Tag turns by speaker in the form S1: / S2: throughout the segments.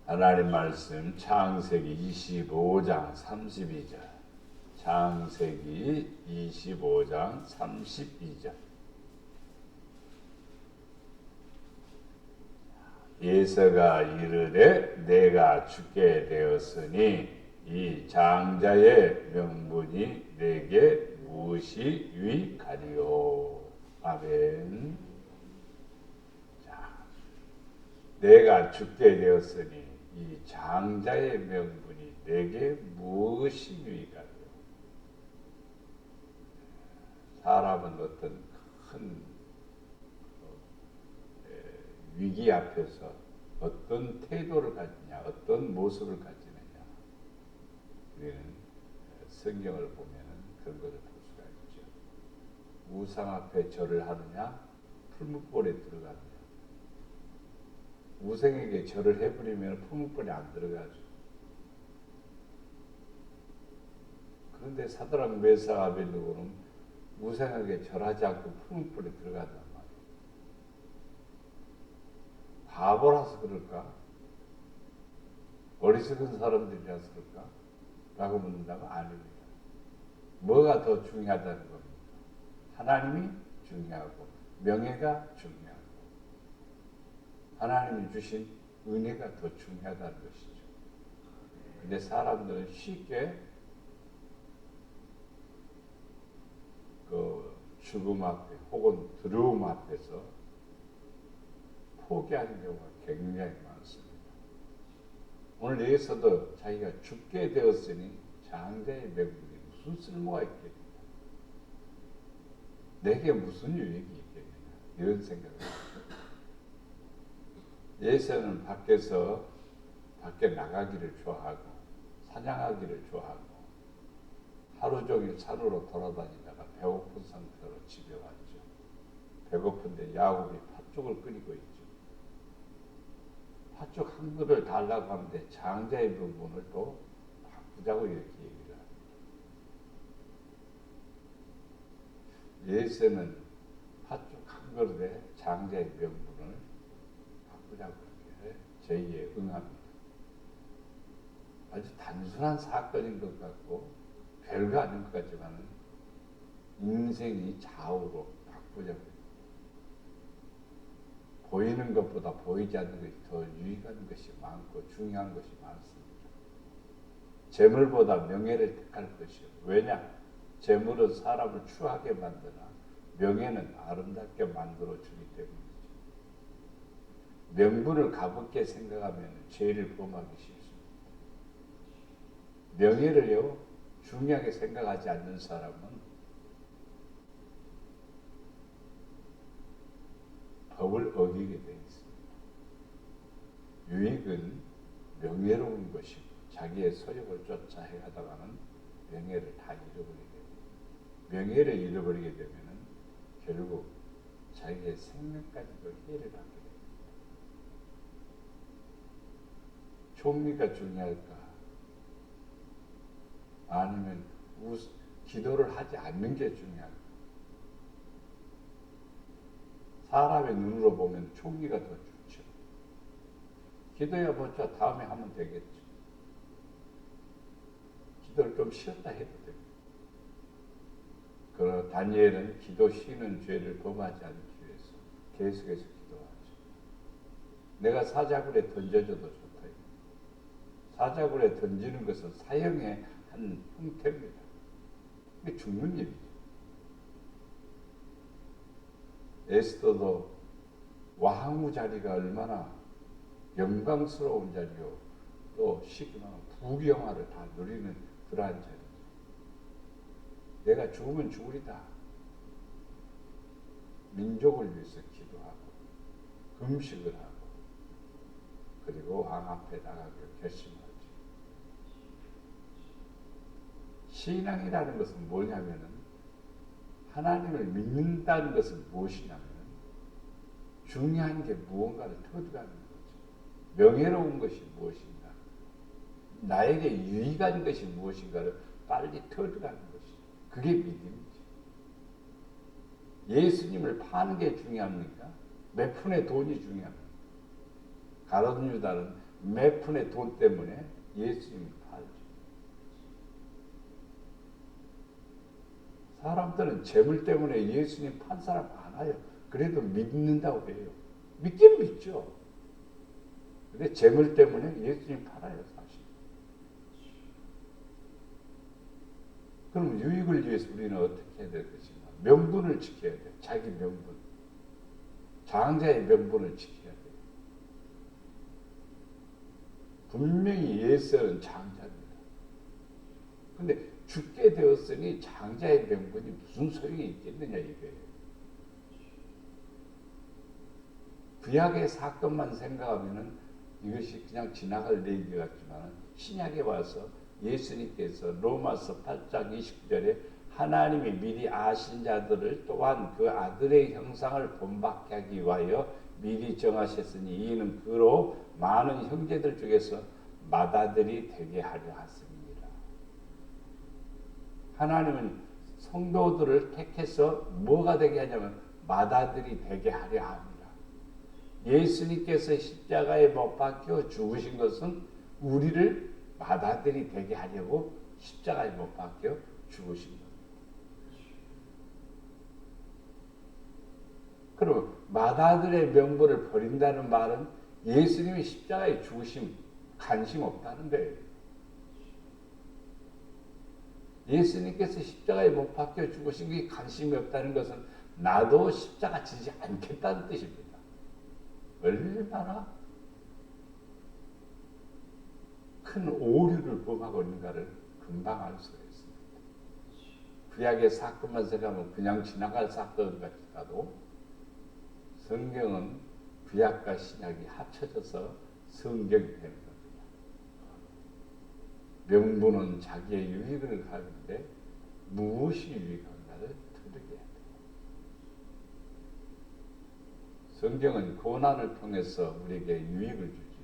S1: 하나님 말씀 창세기 25장 32절. 창세기 25장 32절. 에서가 이르되 내가 죽게 되었으니 이 장자의 명분이 내게 무엇이 유익하리요. 아멘. 자, 내가 죽게 되었으니 이 장자의 명분이 내게 무엇이 유익하리요. 사람은 어떤 큰 위기 앞에서 어떤 태도를 가지냐, 어떤 모습을 가지느냐. 우리는 성경을 보면 그런 것을 볼 수가 있죠. 우상 앞에 절을 하느냐, 풀무불에 들어가느냐. 우상에게 절을 해버리면 풀무불에 안 들어가죠. 그런데 사드락 메삭 아벨느고는 우상에게 절하지 않고 풀무불에 들어간단 말이에요. 바보라서 그럴까? 어리석은 사람들이라서 그럴까? 라고 묻는다면 아닙니다. 뭐가 더 중요하다는 겁니까? 하나님이 중요하고 명예가 중요하고 하나님이 주신 은혜가 더 중요하다는 것이죠. 근데 사람들은 쉽게 그 죽음 앞에 혹은 두려움 앞에서 포기하는 경우가 굉장히 많습니다. 오늘 여기서도 자기가 죽게 되었으니 장자의 명분이 무슨 쓸모가 있겠느냐, 내게 무슨 유익이 있겠느냐, 이런 생각을 합니다. 예서는 밖에 나가기를 좋아하고 사냥하기를 좋아하고 하루 종일 산으로 돌아다니다가 배고픈 상태로 집에 왔죠. 배고픈데 야곱이 팥죽을 끓이고 있죠. 팥죽 한 그릇을 달라고 하는데 장자의 명분을 또 바꾸자고 이렇게 얘기를 합니다. 예서는 팥죽 한 그릇에 장자의 명분을 바꾸자고 이렇게 제의에 응합니다. 아주 단순한 사건인 것 같고 별거 아닌 것 같지만 인생이 좌우로 바꾸자고. 보이는 것보다 보이지 않는 것이 더 유익한 것이 많고 중요한 것이 많습니다. 재물보다 명예를 택할 것이요. 왜냐? 재물은 사람을 추하게 만드나 명예는 아름답게 만들어주기 때문이죠. 명분을 가볍게 생각하면 죄를 범하기 쉽습니다. 명예를요 중요하게 생각하지 않는 사람은 법을 어기게 되어 있습니다. 유익은 명예로운 것이고 자기의 소욕을 쫓아 해가다가는 명예를 다 잃어버리게 됩니다. 명예를 잃어버리게 되면 결국 자기의 생명까지도 해를 받게 됩니다. 총리가 중요할까? 아니면 기도를 하지 않는 게 중요할까? 사람의 눈으로 보면 총리가 더 좋죠. 기도해보자 다음에 하면 되겠죠. 기도를 좀 쉬었다 해도 됩니다. 그러나 다니엘은 기도 쉬는 죄를 범하지 않기 위해서 계속해서 기도하죠. 내가 사자굴에 던져줘도 좋다. 사자굴에 던지는 것은 사형의 한 형태입니다. 이게 죽는 일이죠. 에스더도 왕후 자리가 얼마나 영광스러운 자리요, 또 쉽게 말하면 부귀영화를 다 누리는 그러한 자리죠. 내가 죽으면 죽으리다. 민족을 위해서 기도하고 금식을 하고 그리고 왕 앞에 나가기로 결심하죠. 신앙이라는 것은 뭐냐면은 하나님을 믿는다는 것은 무엇이냐면 중요한 게 무언가를 터득하는 거죠. 명예로운 것이 무엇인가, 나에게 유익한 것이 무엇인가를 빨리 터득하는 것이죠. 그게 믿음이죠. 예수님을 파는 게 중요합니까? 몇 푼의 돈이 중요합니까? 가룟 유다는 몇 푼의 돈 때문에 예수님을 팔죠. 사람들은 재물 때문에 예수님 판 사람 많아요. 그래도 믿는다고 해요. 믿긴 믿죠. 근데 재물 때문에 예수님 팔아요, 사실. 그럼 유익을 위해서 우리는 어떻게 해야 될 것인가? 명분을 지켜야 돼요. 자기 명분. 장자의 명분을 지켜야 돼요. 분명히 예수는 장자입니다. 근데 죽게 되었으니 장자의 명분이 무슨 소용이 있겠느냐 이거예요. 구약의 사건만 생각하면은 이것이 그냥 지나갈 얘기 같지만 신약에 와서 예수님께서 로마서 8장 29절에 하나님이 미리 아신 자들을 또한 그 아들의 형상을 본받게 하기 위하여 미리 정하셨으니 이는 그로 많은 형제들 중에서 맏아들이 되게 하려 하십니다. 하나님은 성도들을 택해서 뭐가 되게 하냐면 맏아들이 되게 하려 합니다. 예수님께서 십자가에 못 박혀 죽으신 것은 우리를 맏아들이 되게 하려고 십자가에 못 박혀 죽으신 겁니다. 그럼 맏아들의 명분을 버린다는 말은 예수님이 십자가에 죽으심 관심 없다는 거예요. 예수님께서 십자가에 못 박혀 죽으신 게 관심이 없다는 것은 나도 십자가 지지 않겠다는 뜻입니다. 얼마나 큰 오류를 범하고 있는가를 금방 알 수가 있습니다. 구약의 사건만 생각하면 그냥 지나갈 사건 같지라도 성경은 구약과 신약이 합쳐져서 성경이 되는 겁니다. 명분은 자기의 유익을 가는데 무엇이 유익한가를 터득해야 돼요. 성경은 고난을 통해서 우리에게 유익을 주죠.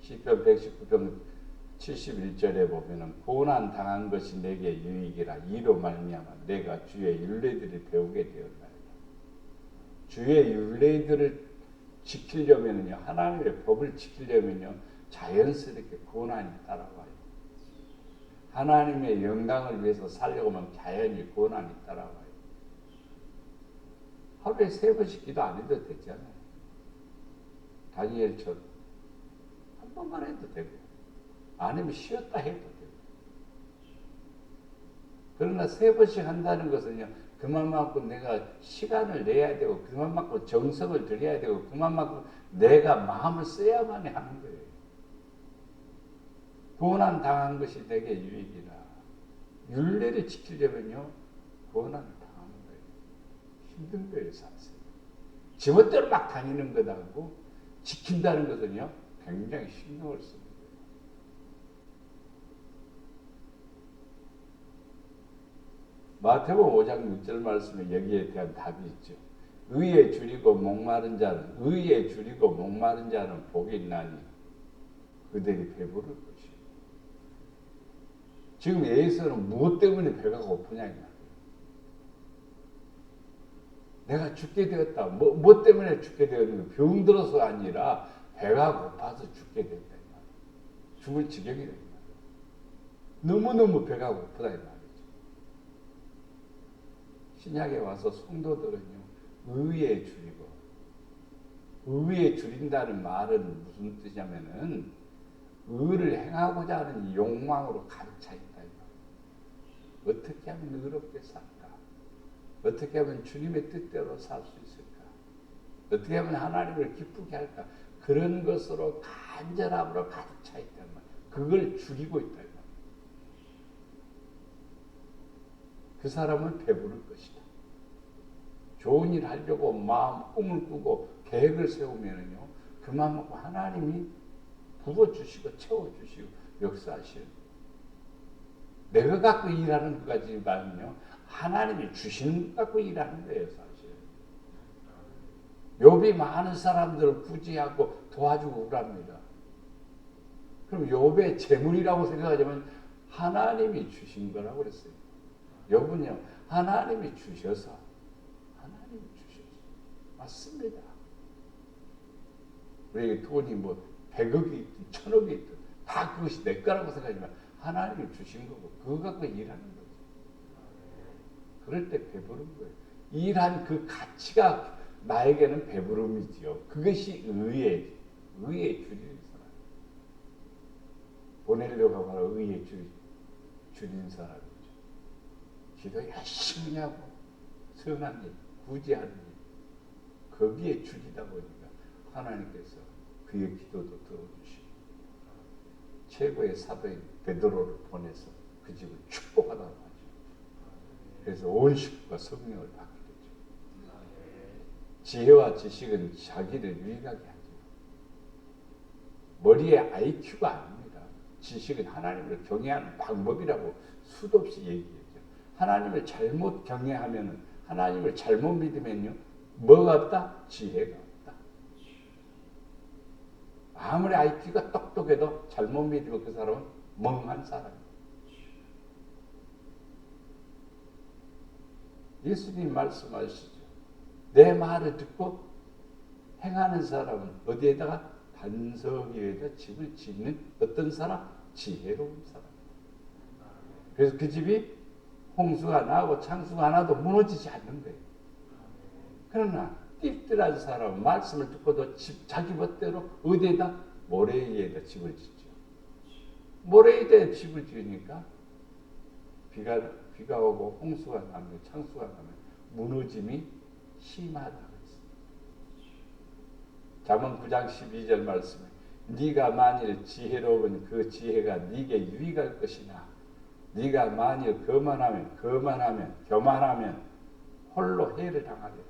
S1: 시편 119편 71절에 보면은 고난 당한 것이 내게 유익이라 이로 말미암아 내가 주의 율례들을 배우게 되었나이다. 주의 율례들을 지키려면요, 하나님의 법을 지키려면요, 자연스럽게 고난이 따라와요. 하나님의 영광을 위해서 살려고 하면 자연히 고난이 따라와요. 하루에 3번씩 기도 안 해도 되잖아요. 다니엘처럼 한 번만 해도 되고, 아니면 쉬었다 해도 되고. 그러나 3번씩 한다는 것은요, 그만큼 내가 시간을 내야 되고, 그만큼 정성을 들여야 되고, 그만큼 내가 마음을 써야만 하는 거예요. 고난 당한 것이 내게 유익이라. 율례를 지키려면요, 고난을 당하는 거예요. 힘든 거예요, 사실. 지멋대로 막 다니는 것하고 지킨다는 것은요, 굉장히 신경을 쓰는 거예요. 마태복음 5장 6절 말씀에 여기에 대한 답이 있죠. 의에 줄이고 목마른 자는 복이 있나니 그들이 배부를 것이요. 지금 예수는 무엇 때문에 배가 고프냐 이 말이에요. 내가 죽게 되었다. 뭐 때문에 죽게 되었는가? 병들어서가 아니라 배가 고파서 죽게 된다 이 말이에요. 죽을 지경이다 이 말이에요. 너무너무 배가 고프다 이 말이에요. 신약에 와서 성도들은요, 의에 줄이고, 의에 줄인다는 말은 무슨 뜻이냐면은, 의를 행하고자 하는 욕망으로 가득 차 있다. 어떻게 하면 의롭게 살까? 어떻게 하면 주님의 뜻대로 살 수 있을까? 어떻게 하면 하나님을 기쁘게 할까? 그런 것으로 간절함으로 가득 차 있단 말이에요. 그걸 줄이고 있다. 그 사람은 배부를 것이다. 좋은 일 하려고 마음 꿈을 꾸고 계획을 세우면요, 그만큼 하나님이 부어주시고 채워주시고 역사하시는. 내가 갖고 일하는 것까지만요, 하나님이 주시는 것 갖고 일하는 거예요, 사실. 욥이 많은 사람들을 구제하고 도와주고 그럽니다. 그럼 욥의 재물이라고 생각하자면 하나님이 주신 거라고 그랬어요. 욥은요, 하나님이 주셔서 맞습니다. 우리에게 돈이 뭐 100억이 있든 1000억이 있든 다 그것이 내 거라고 생각하지만 하나님이 주신 거고 그거 갖고 일하는 거죠. 그럴 때 배부른 거예요. 일한 그 가치가 나에게는 배부름이지요. 그것이 의의 줄이는 사람. 보내려고 하면 바로 의의 줄이는 사람이죠. 기도 열심히 하고 선한 일, 구제하는 일, 거기에 줄이다 보니까 하나님께서 그의 기도도 들어주시고 최고의 사도인 베드로를 보내서 그 집을 축복하다고 하죠. 그래서 온 식구가 성령을 받게 되죠. 지혜와 지식은 자기를 유익하게 하죠. 머리에 IQ가 아닙니다. 지식은 하나님을 경외하는 방법이라고 수도 없이 얘기했죠. 하나님을 잘못 경외하면, 하나님을 잘못 믿으면요, 뭐가 없다? 지혜가 없다. 아무리 IQ가 똑똑해도 잘못 믿으면 그 사람은 멍한 사람이에요. 예수님 말씀하시죠. 내 말을 듣고 행하는 사람은 어디에다가? 반석 위에다 집을 짓는 어떤 사람? 지혜로운 사람. 그래서 그 집이 홍수가 나고 창수가 나도 무너지지 않는 거예요. 그러나 띠뜰한 사람은 말씀을 듣고도 자기 멋대로 어디에다? 모래 위에다 집을 짓죠. 모래 위에다 집을 지으니까 비가 오고 홍수가 나면 창수가 나면 무너짐이 심하다고 했습니다. 잠언 9장 12절 말씀에 네가 만일 지혜로운 그 지혜가 네게 유익할 것이나 네가 만일 교만하면 홀로 해를 당하리라.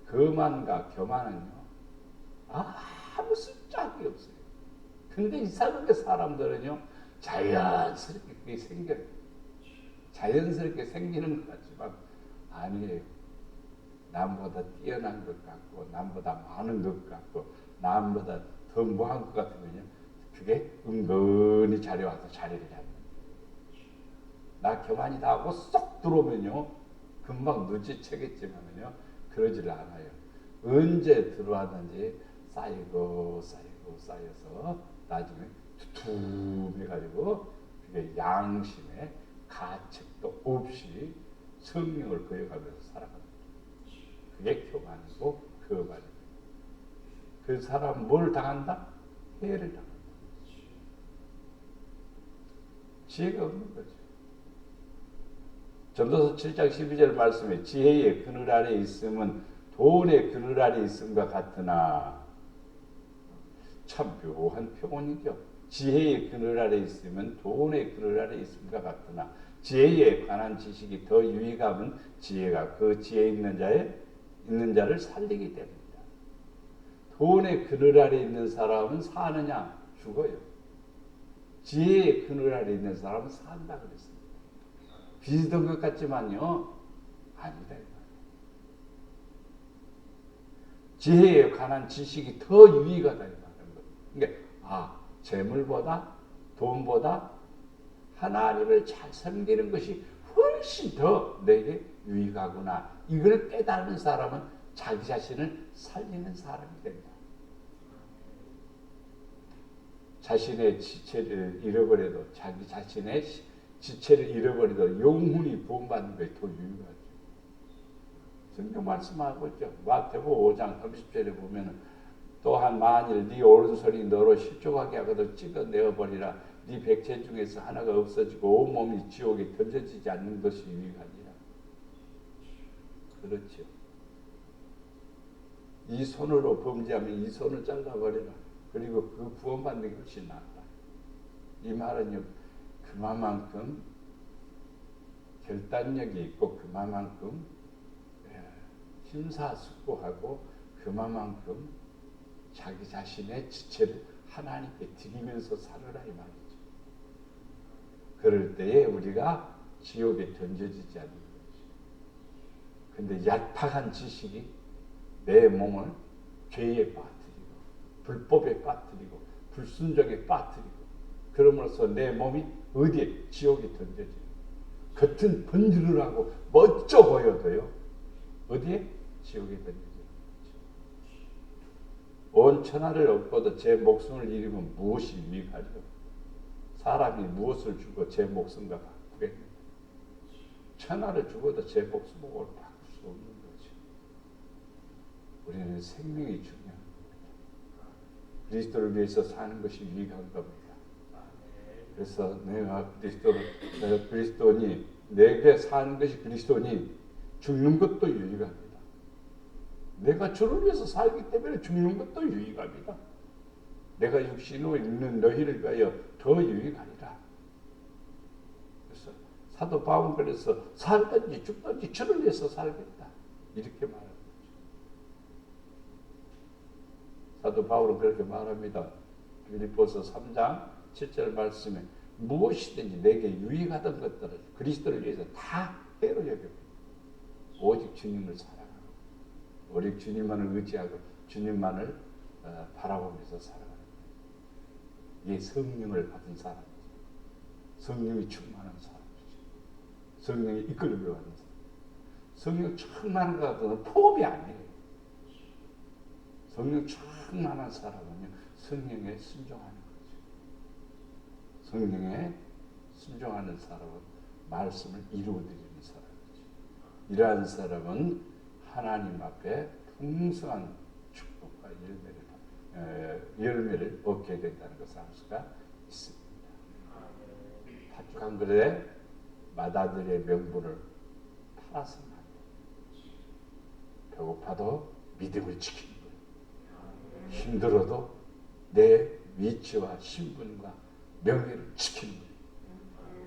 S1: 교만과 교만은요 아무 쓸데기 없어요. 근데 이상하게 사람들은요 자연스럽게 그게 생겨요. 자연스럽게 생기는 것 같지만 아니에요. 남보다 뛰어난 것 같고 남보다 많은 것 같고 남보다 더 뭐한 것 같으면요 그게 은근히 자리에 와서 자리를 잡는 거예요. 나 교만이다 하고 쏙 들어오면요 금방 눈치채겠지만요 그러질 않아요. 언제 들어왔는지 쌓여서 나중에 두툼해가지고 그게 양심에 가책도 없이 성령을 거역하면서 살아갑니다. 그게 교만이고 거만입니다. 그 사람 뭘 당한다? 해를 당한다. 지혜가 없는 거죠. 전도서 7장 12절 말씀에 지혜의 그늘 아래 있음은 돈의 그늘 아래 있음과 같으나 참 묘한 표현이죠. 지혜의 그늘 아래 있으면 돈의 그늘 아래 있음과 같으나 지혜에 관한 지식이 더 유익함은 지혜가 그 지혜 있는 자를 살리기 때문이다. 돈의 그늘 아래 있는 사람은 사느냐? 죽어요. 지혜의 그늘 아래 있는 사람은 산다 그랬습니다. 비슷한 것 같지만요 아니다. 지혜에 관한 지식이 더 유익하다 이 말인 거예요. 그러니까 재물보다 돈보다 하나님을 잘 섬기는 것이 훨씬 더 내게 유익하구나. 이걸 깨달은 사람은 자기 자신을 살리는 사람이 된다. 자신의 지체를 잃어버려도 자기 자신의 지체를 잃어버려도 영혼이 구원받는 것이 더 유익하죠. 성경 말씀하고 있죠. 마태복음 5장 30절에 보면 또한 만일 네 오른손이 너로 실족하게 하거든 찍어내어 버리라. 네 백체 중에서 하나가 없어지고 온몸이 지옥에 던져지지 않는 것이 유익하니라. 그렇죠. 이 손으로 범죄하면 이 손을 잘라버리라. 그리고 그 구원받는 게 훨씬 낫다. 이 말은요 그만큼 결단력이 있고 그만큼 심사숙고하고 그만큼 자기 자신의 지체를 하나님께 드리면서 살아라 이 말이죠. 그럴 때에 우리가 지옥에 던져지지 않는 거죠. 근데 얄팍한 지식이 내 몸을 죄에 빠뜨리고 불법에 빠뜨리고 불순종에 빠뜨리고 그러므로써 내 몸이 어디에? 지옥에 던져져요. 겉은 번지르르 하고 멋져 보여도요 어디에? 지옥에 던져져요. 온 천하를 얻고도 제 목숨을 잃으면 무엇이 유익하리요? 사람이 무엇을 주고 제 목숨과 바꾸겠느냐? 천하를 주고도 제 목숨을 바꿀 수 없는 거죠. 우리는 생명이 중요한 겁니다. 그리스도를 위해서 사는 것이 유익한 겁니다. 그래서 내가 그리스도니 내게 사는 것이 그리스도니 죽는 것도 유익합니다. 내가 주를 위해서 살기 때문에 죽는 것도 유익합니다. 내가 육신으로 있는 너희를 위하여 더 유익하리라. 그래서 사도 바울은 그래서 살든지 죽든지 주를 위해서 살겠다 이렇게 말하는 거죠. 사도 바울은 그렇게 말합니다. 빌립보서 3장 7절 말씀에 무엇이든지 내게 유익하던 것들을 그리스도를 위해서 다 해로 여깁니다. 오직 주님을 사랑하고 오직 주님만을 의지하고 주님만을 바라보면서 살아가는 거예요. 이게 성령을 받은 사람이죠. 성령이 충만한 사람이죠. 성령이 이끌려가는 사람. 성령 충만한 것은 포함이 아니에요. 성령 충만한 사람은요, 성령에 순종하는 거죠. 성령에 순종하는 사람은 말씀을 이루어드리는 사람이죠. 이러한 사람은 하나님 앞에 풍성한 축복과 열매를 얻게 된다는 것을 알 수가 있습니다. 팥죽 한 그릇에 맏아들의 명분을 팔아서는 안 돼요. 배고파도 믿음을 지키는 거예요. 힘들어도 내 위치와 신분과 명예를 지키는 거예요.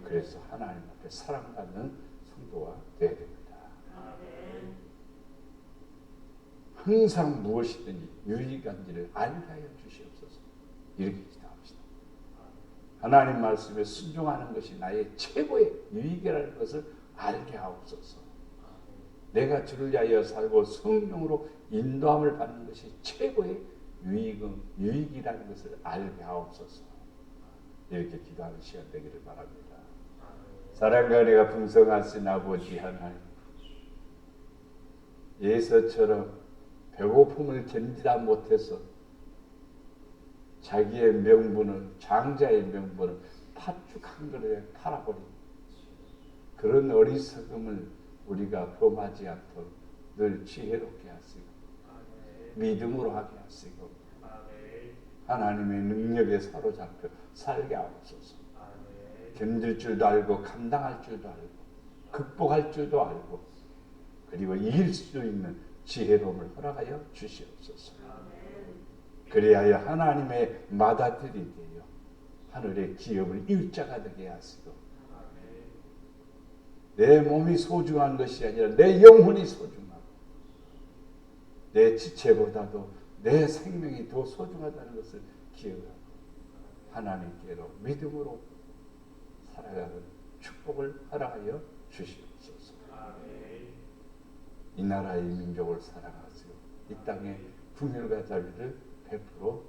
S1: 그래서 하나님 앞에 사랑받는 성도가 되어야 됩니다. 항상 무엇이든지 유익한지를 알게 하여 주시옵소서. 이렇게 기도합시다. 하나님 말씀에 순종하는 것이 나의 최고의 유익이라는 것을 알게 하옵소서. 내가 주를 위하여 살고 성령으로 인도함을 받는 것이 최고의 유익이라는 것을 알게 하옵소서. 이렇게 기도하는 시간 되기를 바랍니다. 사랑과 은혜가 풍성하신 아버지 하나님, 예서처럼 배고픔을 견디다 못해서 자기의 명분을, 장자의 명분을 팥죽 한 그릇에 팔아버린 그런 어리석음을 우리가 범하지 않도록 늘 지혜롭게 하시고 믿음으로 하게 하시고 하나님의 능력에 사로잡혀 살게 하옵소서. 견딜 줄도 알고 감당할 줄도 알고 극복할 줄도 알고 그리고 이길 수 있는 지혜로움을 허락하여 주시옵소서. 그리하여 하나님의 맏아들이 되어 하늘의 기업을 일자가 되게 하시고 내 몸이 소중한 것이 아니라 내 영혼이 소중하고 내 지체보다도 내 생명이 더 소중하다는 것을 기억하고 하나님께로 믿음으로 살아가는 축복을 허락하여 주시옵소서. 이 나라의 민족을 사랑하시고 이 땅에 풍요가 자비를 베풀어